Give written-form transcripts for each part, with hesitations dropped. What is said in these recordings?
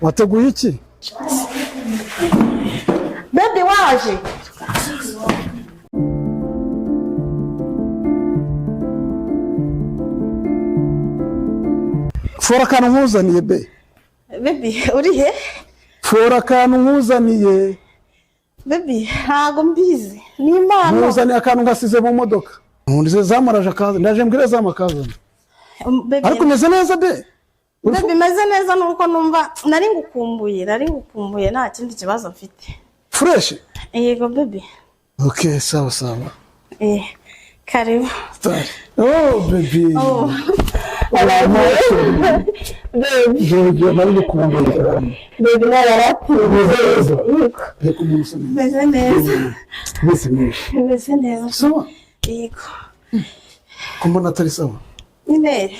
wateguye iki? Baby waje. Fora kantu nkuzaniye be. Baby uri he? Fora kantu nkuzaniye. Baby ntago mbizi. Ni impano. Nkuzaniye akantu ngasize mu modoka. Nkundize zamaraje akaza. Ndaje mbwire zamakaza. Baby. Ariko meze neza be. Baby meze neza nuko numva nari ngukumbuye nta kindi kibazo mfite. Fresh? Yego baby. Okay, sawa. Karibu. Oh baby. Oh. Baby, nari ngukumbuye. Baby narapfuye. Yego. Meze neza. Meze neza. Sawa? Yego. Kumbona atari sawa? Nyine.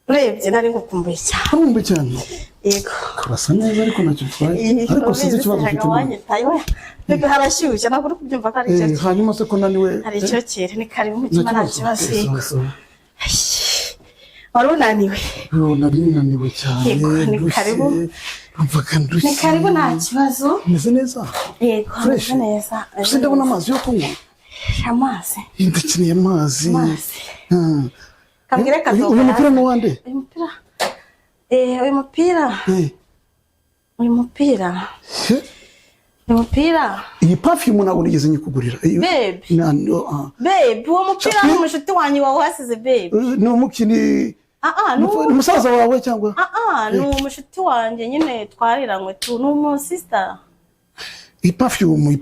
Urebye nari ngukumbuye cyane. Kumbe cyane. Yego. Kurasa neza ariko nacyo twaye. Ariko sinzi ikibazo ufite. Bebe harashyushye ntabwo uri kubyumva ko ari cyo. Hanyuma se ko naniwe. Hari icyo kire ni karibu mu kimana kibazo. Wari unaniwe. Nari naniwe cyane. Ni karibu. Mvuga ndushye. Ni karibu nta kibazo. Meze neza. Yego, meze neza. Ese ndabona amazi yo kunywa. Amazi. Ndakeneye amazi. Kambwire kadoga. Uyu mupira ni wande? Uyu mupira. Umupira. Iyi perfume ntabwo nigeze nyikugurira. Babe. Babe, uwo mupira ni umushuti wanyu wawe wasize babe. Ni umukini. Ni umusaza wawe cyangwa? Ni umushuti wanjye nyine twariranywe tu, ni umu sister. Iyi perfume.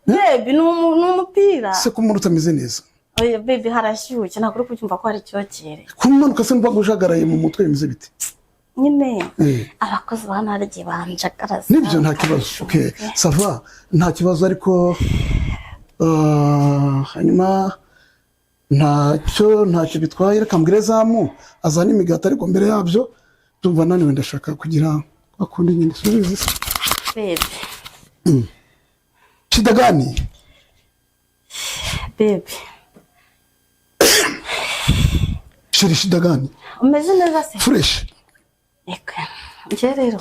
Babe, ni umupira. Se ko umuntu utameze neza. Oya babe harashyushye ntabwo uri kucyumva ko hari cyokere. Kumanuka se mvuga ujagaraye mu mutwe bimeze bite? Nyine abakozi banarye banjagaraza. Nibyo nta kibazo. Okay, sava nta kibazo ariko hanyuma ntacyo bitwaye reka mbwire zamu azana imigati ariko mbere yabyo tumva naniwe ndashaka kugira akundi nyine subize. Babe. Shida gani? Babe. Shida gani? Umeze neza se? Fresh. Eka. Nje rero.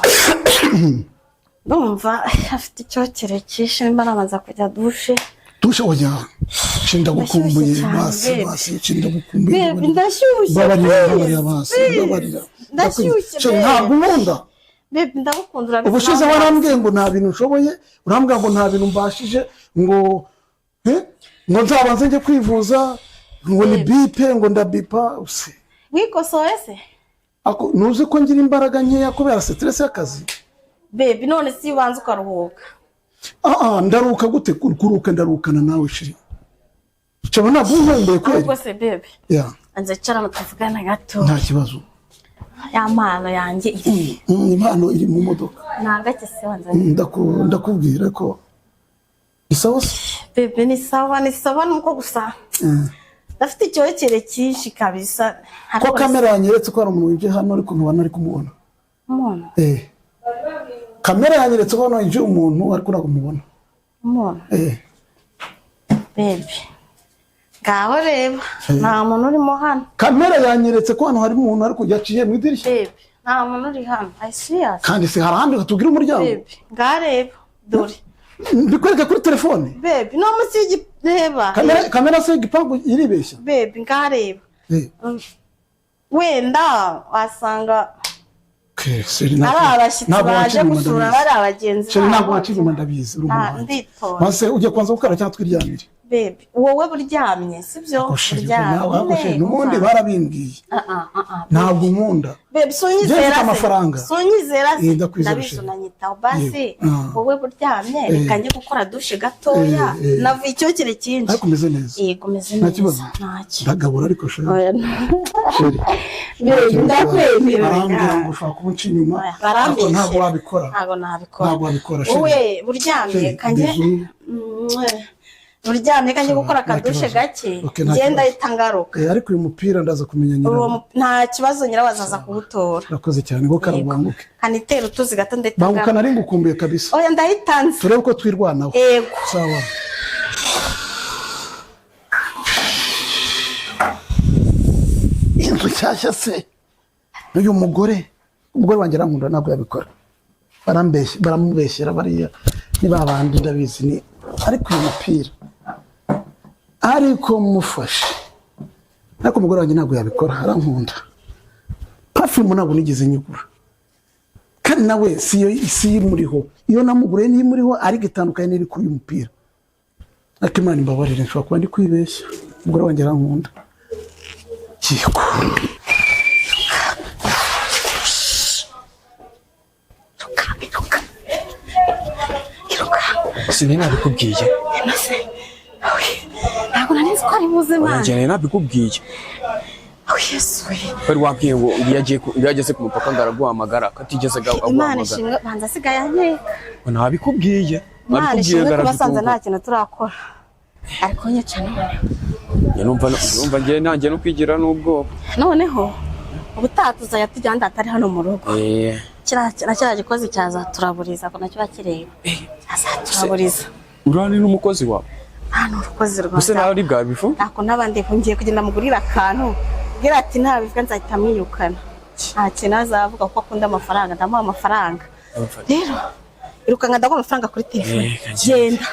Ndumva afite icyokere cyinshi mbarabanza kujya dushe. Dushe oya. Shinda gukumbuye basi shinda gukumbuye. Babe ndashyushye. Babarira basi. Ndashyushye. Ntabwo nkunda. Babe ndagukundira. Ubushize warambwiye ngo nta bintu nshoboye, urambwira ngo nta bintu mbashije ngo nzabanze njye kwivuza ngo ni bipe ngo ndabipa use. Wikosoye se? Nuzi ko ngira imbaraga nkeya kubera stress y'akazi. Babe none si ubanza ukaruhuka. Ndaruka gute kuruka ndarukana nawe shiri. Cyabona buntombe kweli. Ubwo se babe. Anze cyarana tuvugana gato. Nta kibazo. Ya mpano yanjye iri. Impano iri mu modoka. Nagake se wanza. Ndakubwira ko isawa se. Babe ni sawa nuko gusa. Dafite icyokere cyinshi kabisa. Ko kamera yanyeretse ko ari umuntu wije hano ariko ntubana ari kumubona. Umuntu? Kamera yanyeretse ko hano yije umuntu ariko ntabwo mubona. Umuntu? Babe. Ngaho reba. Nta muntu urimo hano. Kamera yanyeretse ko hano hari umuntu ariko yaciye mu idirishya. Babe. Nta muntu uri hano. I serious. Kandi se harahandi tugira umuryango. Babe. Ngaho reba. Dore. Mbikwereka kuri telefone. Babe, no musi reba. Kamera se igipangu iribeshya. Babe, ngareba. Wenda wasanga abashyitsi baje gusura bari abagenzi. Ntabwo wacinyuma ndabizi. Mase ujye kwanza gukara cyangwa twiryamire. Babe, wowe buryamye sibyo? Buryamye. N'ubundi barabimbwiye. Ntabwo nkunda. Babe, sonyizera amafaranga. Sonyizera ndabizunanyitaho basi. Wowe buryamye reka njye gukora dushe gatoya. Navuye icyokere cyinshi. Ariko meze neza. Yego meze neza. Ntacyo. Ndagabura ariko sheri. Sheri. Ndakwemera. Arambwira ngo ushaka kunca inyuma. Ntabwo wabikora. Ntabwo wabikora sheri. Wowe buryamye kanje. Uryamye kanje gukora akadushe gake ngenda itangaruka. Ariko uyu mupira ndaza kumenya nyirawo. Nta kibazo nyirawo azaza kuwutora. Urakoze cyane ngo karabanguke. Kanitera utuzi gato ndetanga. Banguka nari ngukumbuye kabisa. Oya ndahitanze. Turebe ko twirwanaho. Yego. Sawa. Inzu cyashya se. Uyu mugore umugore wanjye arankunda ntabwo yabikora baramubeshyera bariya ni babandi ndabizi ni ariko uyu mupira ariko mufashe ariko umugore wanjye ntabwo yabikora arankunda perfume ntabwo nigeze nyigura kandi nawe si imuriho iyo namugure ni imuriho ariko itandukanye n'iri kuri uyu mupira ariko Imana imbabarire nshobora kuba ndi kwibeshya umugore wanjye arankunda yego Sini nabikubwiye ntabwo nari nzi ko ari buzima njye nabikubwiye Yesu bari wabwiye ngo iyo ageze ku mupaka ngaraguhamagara katigeze Imana ishimwe banza asigaye anyeka nabikubwiye Imana ishimwe kubasanze nta kintu turakora ariko nyacane numva njye nanjye no kwigira n'ubwoba noneho ubutatuza yatujyanda atari hano mu rugo kira gikozi cyazaturaburiza ko nacyo bakireba azaturaburiza urani n'umukozi wawe hano urukozi rwa gusa nawe ari bwa bifu nako nabandi ngiye kugenda mugurira akantu gira ati nta bifika nzahita mwirukana nta kintu azavuga ko akunda amafaranga ndamuha amafaranga rero irukanga ndaguha amafaranga kuri telefone genda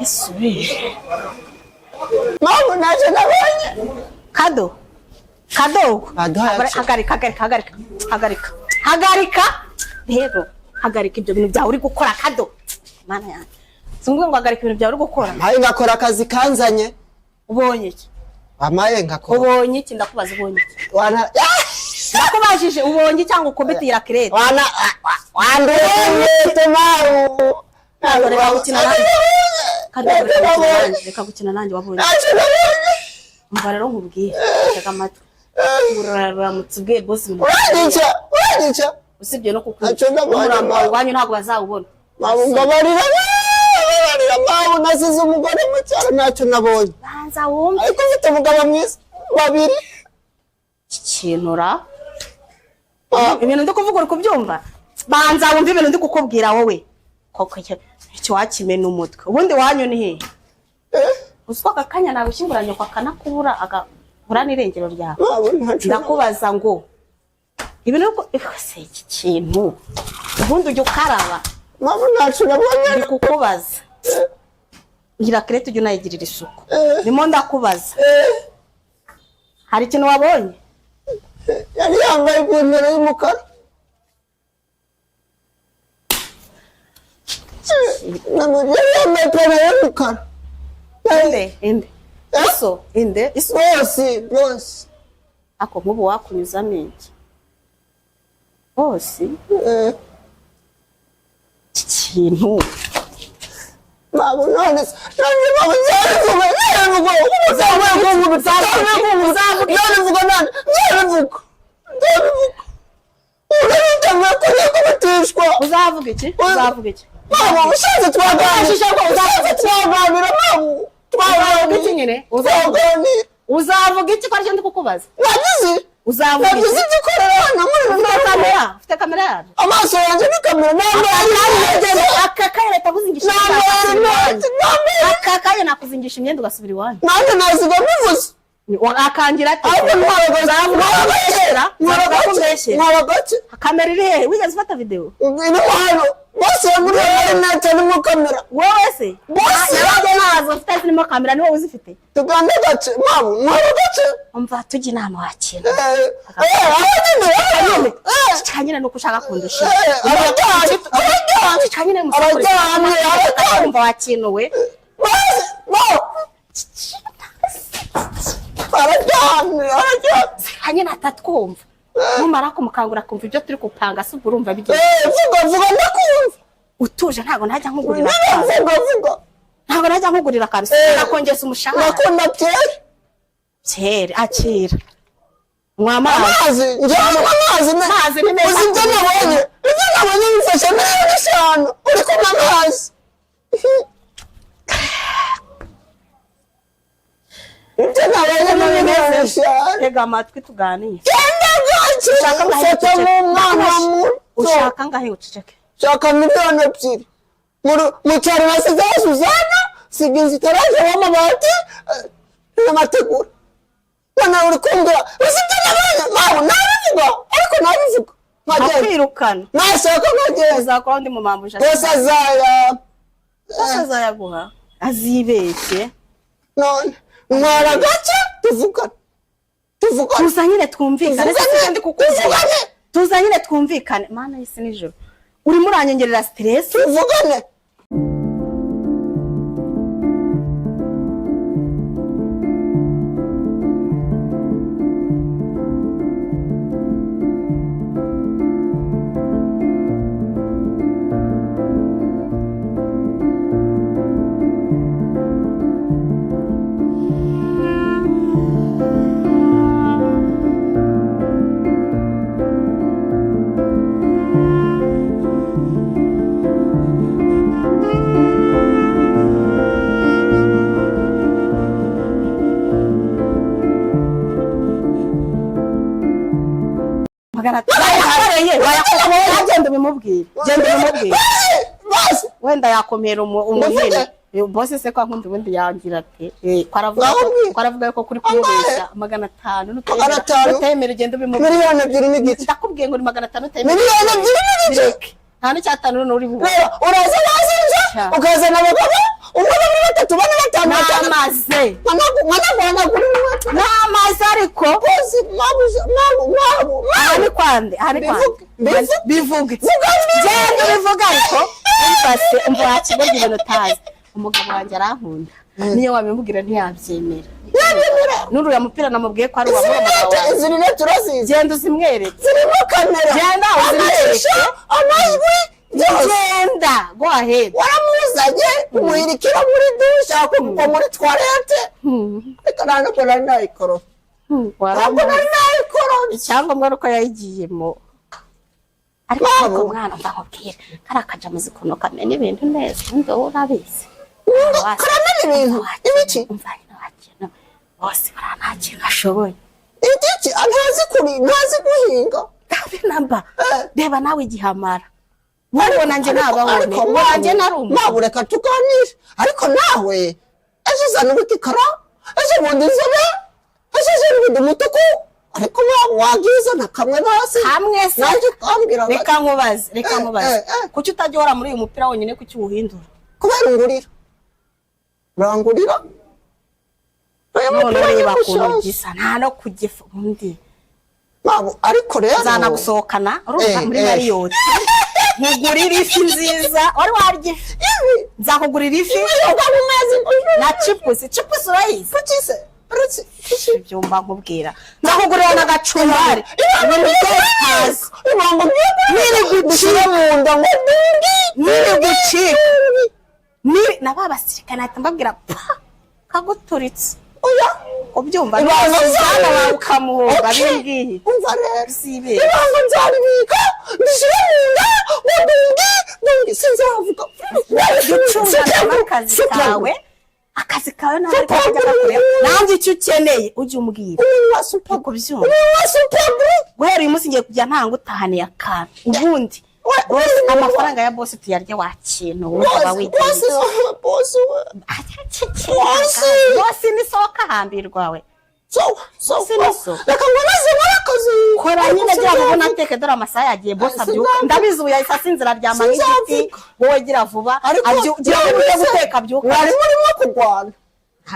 Yesu Mama naje nabonye kado hagarika rero hagarika ibyo bintu byawe uri gukora kado mana yanjye singuye ngo hagarika ibintu byawe uri gukora mpaye ngakora akazi kanzanye ubonye iki amaye ngakora ubonye iki ndakubaza ubonye iki wana ndakubajije ubonye cyangwa ukombetira kirete wana mawu ntabwo reka gukina nanjye kandi reka gukina nanjye wabonye umva rero nkubwiye tega amatwi uraramutse ubwiye bosi wanyica usibye no kukubwira umurambo wawe wanyu ntabwo bazawubona mbabarira mawu nasize umugore mu cyaro ntacyo nabonye banza wumve ariko mfite umugabo mwiza babiri kintura ibintu ndi kuvuga uri kubyumva banza wumve ibintu ndi kukubwira wowe koko icyo wakimena umutwe ubundi wanyu ni hehe uswa akanya nawe ushyinguranye kwa kanakubura agahura n'irengero ryawe ndakubaza ngo ibintu se iki kintu ubundi ujya ukaraba mabu ntacyo nabonye ndi kukubaza ngira kirete ujya unayigirira isuku ndimo ndakubaza hari ikintu wabonye yari yambaye ipantaro y'umukara yari yambaye ipantaro y'umukara inde bose ako nk'ubu wakunyuzamo iki bose ikintu mabu none mabu uzavuga iki mabu ushaze twaganira mabu uzavuga iki nyine uzavuga iki ko aricyo ndi kukubaza nagize uzavuga iki igikorera hano ufite kamera yaje amaso yanjye ni kamera aka kanya leta kuzingisha aka kanya nakuzingisha imyenda ugasubira iwanyu nanjye naziga bivuze akangira ati kamera iri hehe wigeze ufata video iri hano bose muri interineti harimo kamera wowe se nawe nazo ufite zirimo kamera ni wowe uzifite tugande gace mabu mwaro gace umva tujya inama wakina kanyine nuko ushaka kundusha kanyine umva wakinuwe kanyine atatwumva numara kumukangura kumva ibyo turi kupanga se urumva bigiye vuga ndakumva utuje ntago najya nkugurira vuga ntago najya nkugurira akantu nakongeza umushahara nakunda cyera akira nywa amazi ni meza uzi ibyo nabonye bifasha miliyoni 5 uri kunywa amazi ibyo nabonye miliyoni 5 tega amatwi tuganire ushaka ngahe uceceke shaka miliyoni 2 mu cyaro nasize Suzana siga inzu itaraje w'amabati n'amategura none uri kumbwira uzi ibyo nabonye mabu nabivuga ariko nabivuga Nakwirukana. Nashaka nkagenda. Uzakora ndi mu mambuje. Bose azayaguha. Azibeshye. None mwara gace tuvugana. Tuzanyire twumvikane. Tuzanyire twumvikane. Mana y'isi nijoro. Uri muranyengerera stress. Tuvugane. Genda bimubwire. Wenda yakomera umuhene. Boss se kwa nkundi wundi yangira ati kwaravuga ko kuri kumubesha 500 utemera genda bimubwire. Miliyoni 2 n'igice. Ndakubwiye ngo ni 500 utemera. Miliyoni 2 n'igice. Nta n'cyatanu n'uri bubu. Uraza bazinja ukazana abagabo umwe batatu bane batanu amaze. N'amazi ariko bosi mabu ari kwande bivuga genda bivuga ariko bifase umva kigoga ibintu tazi umugabo wanjye arankunda niyo wabimubwira ntiyabyemera nuru ya mupira namubwiye ko ari wa mugabo zirine turazize genda uzimwereke zirimo kamera genda uzimwereke amajwi genda go ahead waramuzanye umuhirikira muri dusha kuko muri toilette kandi ko nayikoro icyangombwa nuko yayigiyemo ariko mwana ndakubwira karakaja muzikono kamene ibintu neza ndo urabizi karamene ibintu ibiki umvanye n'abakino bose baranakira ashoboye igiki ntazi guhinga kandi namba reba nawe igihamara mubona nje nababone wanje narumva nabureka tuganira ariko nawe azizana ubikikara azibundi nzobe azizana umutuku ariko wagize nakamwe basi hamwe se naje kwambira reka nkubaze kuki utajyora muri uyu mupira wonyine kuki uhindura kubera urangurira none reba kuntu gisa nta no kugifa undi mabo ariko rero zana gusohokana urumva muri mariyoti nkugurira ifi nziza wari warye nzakugurira ifi na chips urayizi byumba nkubwira nzakugurira na gacumbari ibintu byose niri gucira mu nda ngo niri gucika na babasirikana ati mbabwira kaguturitse oya ubyumva nzana bamuhoga bimbwiye umva rero sibe ibango nzaribika ndishira mu nda ngo dungi sinzavuga akazi kawe nawe nanjye icyo ukeneye ujye umbwira uko byumva guhera uyu munsi ngiye kujya ntanga utahaniye akantu ubundi amafaranga ya boss tuyarye wa kintu waba wigiye boss ni soka hambirwa we reka ngo naze warakoze kora nyine byabo ubona ateke dore amasaha yagiye boss abyuka ndabizi ubu yahise asinzira aryama nk'igiti wowe gira vuba gira guteka byuka wari murimo kurwana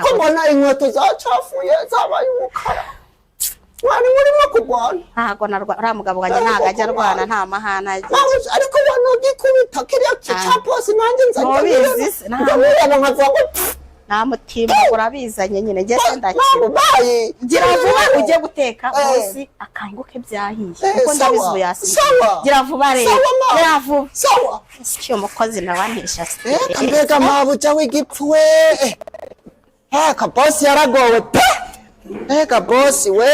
ko mbona inkweto zacafuye zabaye umukara wari murimo kurwana ntago uriya mugabo wanjye ntago ajya arwana nta mahana agira ariko wanogikubita kiriya cya boss nanjye nzajya nkavuga ngo nta mutima urabizanye nyine ngeze ndakira gira vuba ujye guteka bosi akanguke byahiye kuko ndabizi ubu yasize gira vuba rero gira vuba sawa icyo mukozi nabanisha mbega mabuja w'igipfu we ka boss yaragowe pe mbega boss we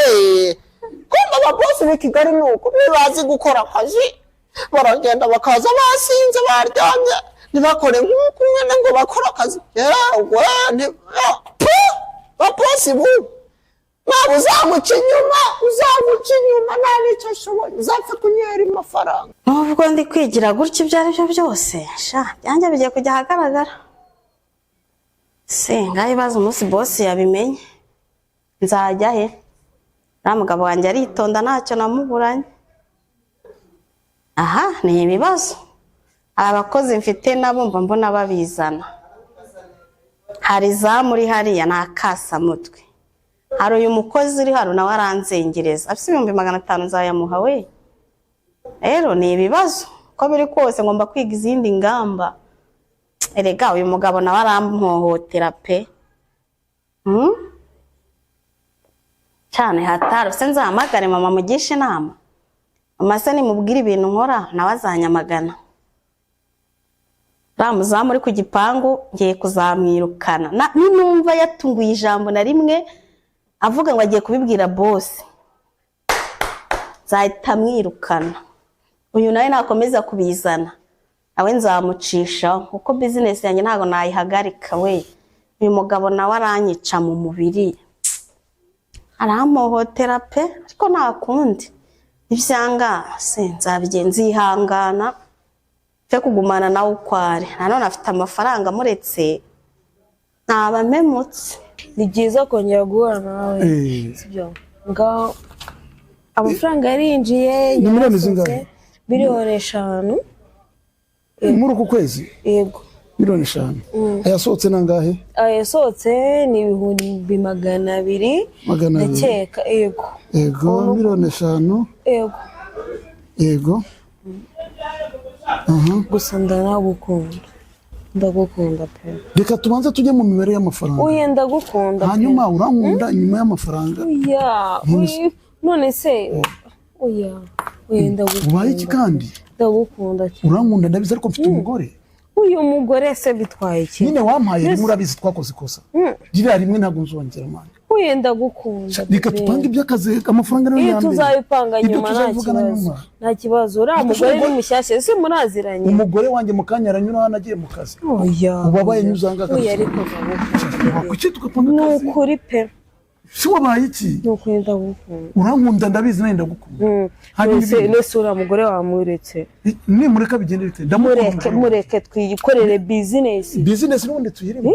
kumva ababosi b'i Kigali nuko nibazi gukora akazi baragenda bakaza basinze baryamye ntibakore nk'uko umwana ngo bakora akazi yewe babosi bu ntabwo uzamuca inyuma nta n'icyo ashoboye uzapfa kunyera amafaranga nubwo ndi kwigira gutya ibyo ari byo byose byanjye bigiye kujya ahagaragara ngaho ibibazo umunsi bosi yabimenye nzajya he uriya mugabo wanjye aritonda ntacyo namuburanye aha ni ibibazo abakozi mfite nabo mva mbona babizana hari za muri hariya nakasa mutwe hari uyu mukozi uri hano nawe aranzengereza afite 500 nzayamuha we rero ni ibibazo ko biri kose ngomba kwiga izindi ngamba erega uyu mugabo nawe arampohotera pe cyane hataro se nzahamagare mama mugisha inama mama se nimubwira ibintu nkora nawe azanyamagana ramuzamu uri ku gipangu ngiye kuzamwirukana ninumva yatunguye ijambo na rimwe avuga ngo agiye kubibwira boss zahita mwirukana uyu nawe nakomeza kubizana nawe nzamucisha kuko business yanjye ntago nayihagarika we uyu mugabo nawe aranyica mu mubiri aramuhotera pe ariko nakundi ivyanga nzabigenza ihangana cyo kugumana nawe ukware nanone afite amafaranga muretse ntabamemutse ni byiza kongera guhura nawe sibyo ngaho amafaranga yarinjiye ni miliyoni zingahe miliyoni 5 muri uku kwezi yego miliyoni 5 ayasohotse nangahe ayasohotse ni 200 ndakeka yego miliyoni 5 yego gusa ndagukunda pe reka tubanze tujye mu mibare y'amafaranga uye ndagukunda hanyuma urankunda nyuma y'amafaranga none se uye ndagukunda ubaye iki kandi ndagukunda urankunda ndabizi ariko mfite umugore uyu mugore se bitwaye iki nyine wampaye rimwe urabizi twakoze ikosa gira rimwe ntabwo nzongera manje uye ndagukunda reka tupange iby'akazi amafaranga nayo yambere tuzabipanga nyuma nta kibazo uriya mugore ni mushyashya se muraziranye umugore wanjye mu kanya aranyura hano agiye mu kazi ubabaye nyuzanga uye ariko kuki tukapanga akazi ni ukuri pe si wabaye iki ni ukuri ndagukunda urankunda ndabizi nawe ndagukunda nese uriya mugore wamuretse nimureka bigende bite mureke twiyikorere business n'ubundi tuyirimo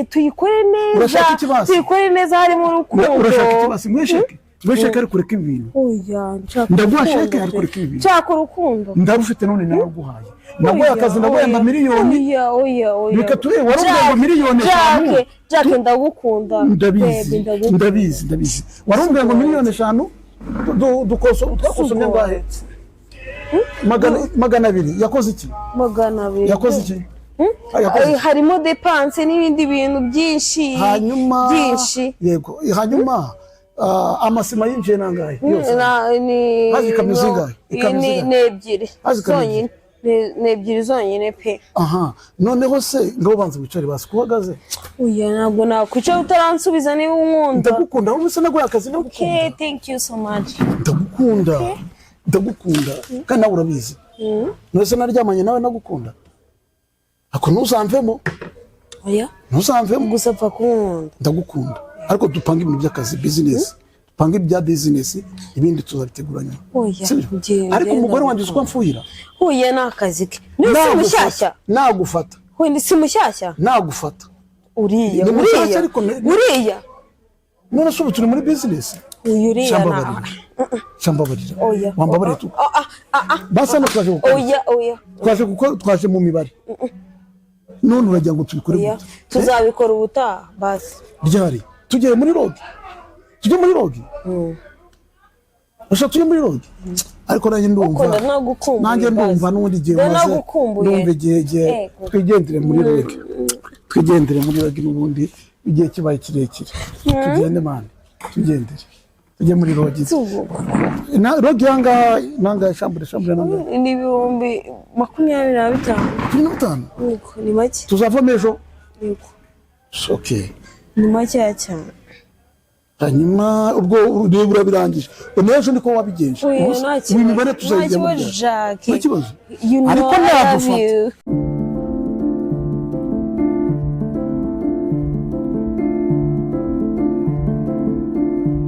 tuyikore neza tuyikore neza harimo urukundo urashaka ikibasi mwesheke ariko ureka ibintu ndaguha sheke ariko ureka ibintu nshaka urukundo ndarufite none naraguhaye naguhaye akazi ndaguhemba miliyoni reka turebe warumbwira miliyoni 5 Jacques ndagukunda ndabizi warumbwira ngo miliyoni 5 twakosomye ngahe 200 yakoze iki 200 yakoze iki harimo dépense n'ibindi bintu byinshi yego hanyuma amasima yinjiye nangahe yose ni hazi kamizinga nebyiri zonyine pe noneho se ngo banze wicare basi kuhagaze uya ntabwo nakwicara utaransubiza niba unkunda ndagukunda wowe se naguhaye akazi ndagukunda okay thank you so much ndagukunda kandi nawe urabizi nose naryamanye nawe nagukunda ako ntuzamvemo oya ntuzamvemo gusa pfa kunkunda ndagukunda ariko dupanga ibintu by'akazi business dupanga ibya business ibindi tuzabiteguranya ariko umugore wanjye uko mfuhira huye n'akazi ke nisi mushyashya nagufata huye si mushyashya nagufata uriya none se ubu turi muri business uriya shambabarira wambabarira tu basa no twaje gukora twaje mu mibare none uragira ngo tubikore tuzabikora ubutaha basi ryari tujye muri rogi Usha tujye muri rogi ariko nanjye ndumva nanjye ndumva n'undi gihe maze ndumva igihe twigendere muri rogi n'ubundi igihe kibaye kirekire tugende mane tujye muri rogi rogi nanga shambure nanga ni 25 ni make tuzava mejo okay ni make cyane hanyuma ubwo ureba birangije unejo niko wabigenje imibare tuzayijya mu kibazo ariko nagufata